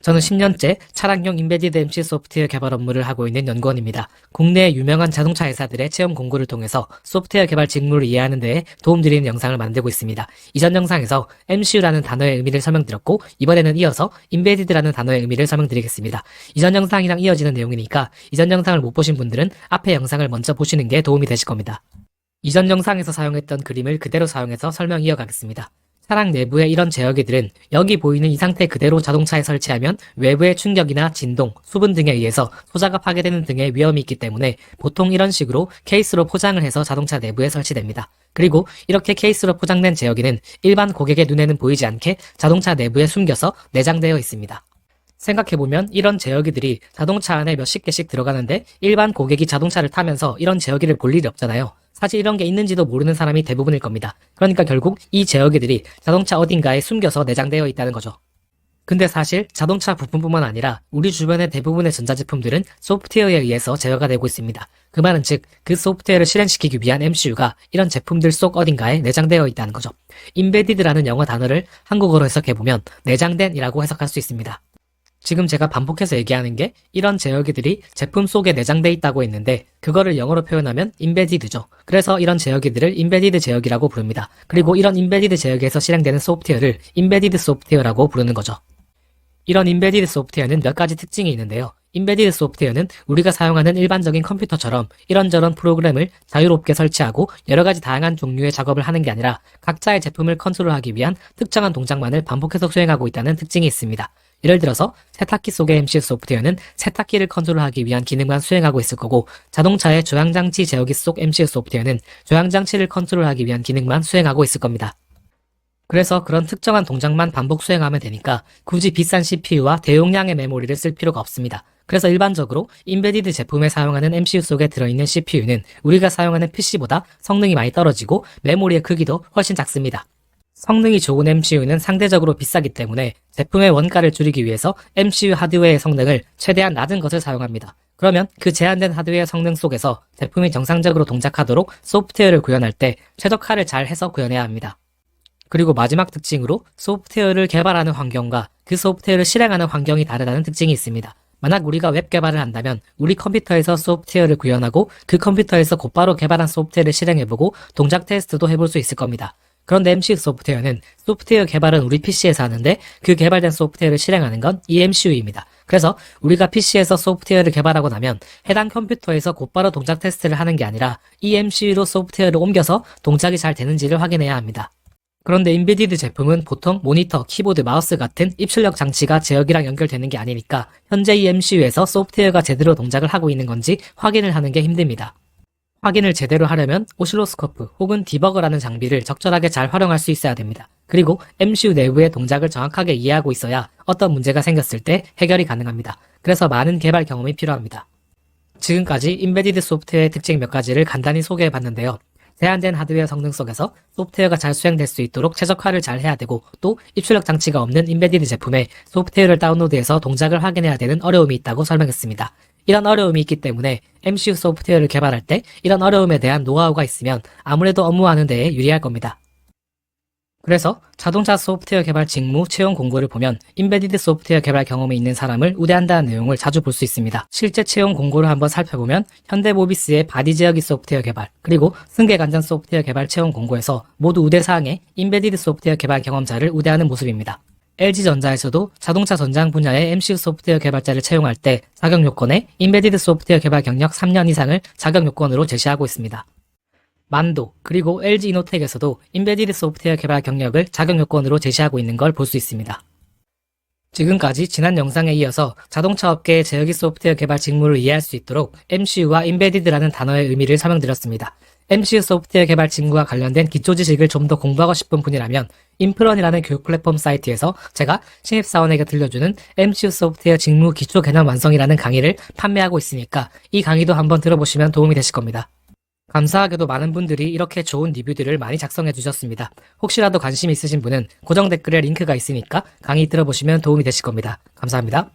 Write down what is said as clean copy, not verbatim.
저는 10년째 차량용 인베디드 MC 소프트웨어 개발 업무를 하고 있는 연구원입니다. 국내의 유명한 자동차 회사들의 체험 공고를 통해서 소프트웨어 개발 직무를 이해하는 데에 도움드리는 영상을 만들고 있습니다. 이전 영상에서 MCU라는 단어의 의미를 설명드렸고 이번에는 이어서 인베디드라는 단어의 의미를 설명드리겠습니다. 이전 영상이랑 이어지는 내용이니까 이전 영상을 못 보신 분들은 앞에 영상을 먼저 보시는 게 도움이 되실 겁니다. 이전 영상에서 사용했던 그림을 그대로 사용해서 설명 이어가겠습니다. 차량 내부의 이런 제어기들은 여기 보이는 이 상태 그대로 자동차에 설치하면 외부의 충격이나 진동, 수분 등에 의해서 소자가 파괴되는 등의 위험이 있기 때문에 보통 이런 식으로 케이스로 포장을 해서 자동차 내부에 설치됩니다. 그리고 이렇게 케이스로 포장된 제어기는 일반 고객의 눈에는 보이지 않게 자동차 내부에 숨겨서 내장되어 있습니다. 생각해보면 이런 제어기들이 자동차 안에 몇십 개씩 들어가는데 일반 고객이 자동차를 타면서 이런 제어기를 볼 일이 없잖아요. 사실 이런 게 있는지도 모르는 사람이 대부분일 겁니다. 그러니까 결국 이 제어기들이 자동차 어딘가에 숨겨서 내장되어 있다는 거죠. 근데 사실 자동차 부품뿐만 아니라 우리 주변의 대부분의 전자제품들은 소프트웨어에 의해서 제어가 되고 있습니다. 그 말은 즉 그 소프트웨어를 실행시키기 위한 MCU가 이런 제품들 속 어딘가에 내장되어 있다는 거죠. Embedded라는 영어 단어를 한국어로 해석해보면 내장된이라고 해석할 수 있습니다. 지금 제가 반복해서 얘기하는 게 이런 제어기들이 제품 속에 내장돼 있다고 했는데 그거를 영어로 표현하면 embedded죠. 그래서 이런 제어기들을 embedded 제어기라고 부릅니다. 그리고 이런 embedded 제어기에서 실행되는 소프트웨어를 embedded 소프트웨어라고 부르는 거죠. 이런 embedded 소프트웨어는 몇 가지 특징이 있는데요. embedded 소프트웨어는 우리가 사용하는 일반적인 컴퓨터처럼 이런저런 프로그램을 자유롭게 설치하고 여러 가지 다양한 종류의 작업을 하는 게 아니라 각자의 제품을 컨트롤하기 위한 특정한 동작만을 반복해서 수행하고 있다는 특징이 있습니다. 예를 들어서 세탁기 속의 MC 소프트웨어는 세탁기를 컨트롤하기 위한 기능만 수행하고 있을 거고 자동차의 조향장치 제어기 속 MC 소프트웨어는 조향장치를 컨트롤하기 위한 기능만 수행하고 있을 겁니다. 그래서 그런 특정한 동작만 반복 수행하면 되니까 굳이 비싼 CPU와 대용량의 메모리를 쓸 필요가 없습니다. 그래서 일반적으로 인베디드 제품에 사용하는 MCU 속에 들어있는 CPU는 우리가 사용하는 PC보다 성능이 많이 떨어지고 메모리의 크기도 훨씬 작습니다. 성능이 좋은 MCU는 상대적으로 비싸기 때문에 제품의 원가를 줄이기 위해서 MCU 하드웨어의 성능을 최대한 낮은 것을 사용합니다. 그러면 그 제한된 하드웨어 성능 속에서 제품이 정상적으로 동작하도록 소프트웨어를 구현할 때 최적화를 잘 해서 구현해야 합니다. 그리고 마지막 특징으로 소프트웨어를 개발하는 환경과 그 소프트웨어를 실행하는 환경이 다르다는 특징이 있습니다. 만약 우리가 웹 개발을 한다면 우리 컴퓨터에서 소프트웨어를 구현하고 그 컴퓨터에서 곧바로 개발한 소프트웨어를 실행해보고 동작 테스트도 해볼 수 있을 겁니다. 그런데 MC 소프트웨어는 소프트웨어 개발은 우리 PC에서 하는데 그 개발된 소프트웨어를 실행하는 건 이 MCU입니다. 그래서 우리가 PC에서 소프트웨어를 개발하고 나면 해당 컴퓨터에서 곧바로 동작 테스트를 하는 게 아니라 이 MCU로 소프트웨어를 옮겨서 동작이 잘 되는지를 확인해야 합니다. 그런데 인베디드 제품은 보통 모니터, 키보드, 마우스 같은 입출력 장치가 제어기랑 연결되는 게 아니니까 현재 이 MCU에서 소프트웨어가 제대로 동작을 하고 있는 건지 확인을 하는 게 힘듭니다. 확인을 제대로 하려면 오실로스코프 혹은 디버거라는 장비를 적절하게 잘 활용할 수 있어야 됩니다. 그리고 MCU 내부의 동작을 정확하게 이해하고 있어야 어떤 문제가 생겼을 때 해결이 가능합니다. 그래서 많은 개발 경험이 필요합니다. 지금까지 인베디드 소프트웨어의 특징 몇 가지를 간단히 소개해 봤는데요. 제한된 하드웨어 성능 속에서 소프트웨어가 잘 수행될 수 있도록 최적화를 잘 해야 되고 또 입출력 장치가 없는 인베디드 제품에 소프트웨어를 다운로드해서 동작을 확인해야 되는 어려움이 있다고 설명했습니다. 이런 어려움이 있기 때문에 MCU 소프트웨어를 개발할 때 이런 어려움에 대한 노하우가 있으면 아무래도 업무하는 데에 유리할 겁니다. 그래서 자동차 소프트웨어 개발 직무 채용 공고를 보면 인베디드 소프트웨어 개발 경험이 있는 사람을 우대한다는 내용을 자주 볼 수 있습니다. 실제 채용 공고를 한번 살펴보면 현대모비스의 바디 제어기 소프트웨어 개발 그리고 승객안전 소프트웨어 개발 채용 공고에서 모두 우대사항에 인베디드 소프트웨어 개발 경험자를 우대하는 모습입니다. LG전자에서도 자동차 전장 분야의 MCU 소프트웨어 개발자를 채용할 때 자격 요건에 인베디드 소프트웨어 개발 경력 3년 이상을 자격 요건으로 제시하고 있습니다. 만도 그리고 LG이노텍에서도 인베디드 소프트웨어 개발 경력을 자격 요건으로 제시하고 있는 걸 볼 수 있습니다. 지금까지 지난 영상에 이어서 자동차 업계의 제어기 소프트웨어 개발 직무를 이해할 수 있도록 MCU와 인베디드라는 단어의 의미를 설명드렸습니다. MCU 소프트웨어 개발 직무와 관련된 기초 지식을 좀 더 공부하고 싶은 분이라면 인프런이라는 교육 플랫폼 사이트에서 제가 신입사원에게 들려주는 MCU 소프트웨어 직무 기초 개념 완성이라는 강의를 판매하고 있으니까 이 강의도 한번 들어보시면 도움이 되실 겁니다. 감사하게도 많은 분들이 이렇게 좋은 리뷰들을 많이 작성해 주셨습니다. 혹시라도 관심 있으신 분은 고정 댓글에 링크가 있으니까 강의 들어보시면 도움이 되실 겁니다. 감사합니다.